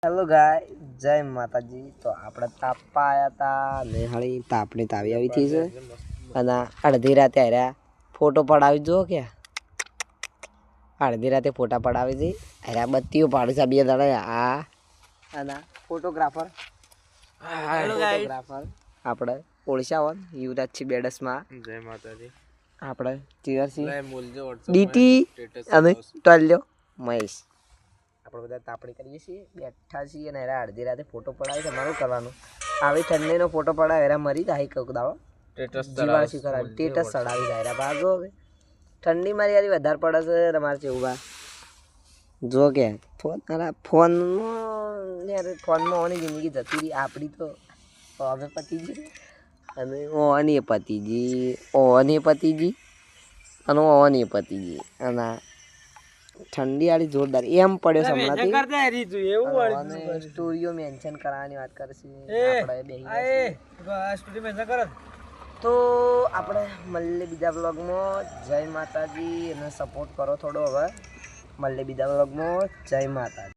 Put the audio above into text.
Hello ગાય જય માતાજી. તો આપણે તાપવા આવ્યા હતા ને હળી તાપની તાવી આવી થઈ છે અને અડધી રાતે હાર્યા ફોટો પડાવી જુઓ કે અડધી રાતે ફોટા પડાવી જઈ હાર્યા બત્તીઓ પાડું છે બે દાડા આ અને ફોટોગ્રાફર આપણે ઓળશાવન યુવરાજસિંહ બેડસમાં જય માતાજી. આપણે ચિરસિંહ ડીટી ડીટી અને ટલ્યો મહેશ આપણે બધા તાપણી કરીએ છીએ બેઠા છીએ અને એરા અડધી રાતે ફોટો પડાવે છે. મારું કરવાનું આવી ઠંડીનો ફોટો પડાવે એરા મરી જાય કોક દાવો જીવાશી કરાવે સ્ટેટસ ચડાવી જાય ભાગો હવે ઠંડી મારી યાર વધારે પડે છે તમારે જેવું બા જો કે ફોનમાં યાર ફોનમાં ઓની જિંદગી જતી રહી આપણી તો હવે પતિજી અને ઓની પતિજી ઓની પતિજી અને ઓની પતિજી અને ઠંડી વાળી જોરદાર એમ પડ્યો છે હમણાંથી સ્ટોરીઓ મેન્શન કરવાની વાત કરશે આપણે તો આપણે મળીએ બીજા બ્લોગમાં. જય માતાજી અને સપોર્ટ કરો થોડો. હવે મળીએ બીજા બ્લોગમાં. જય માતાજી.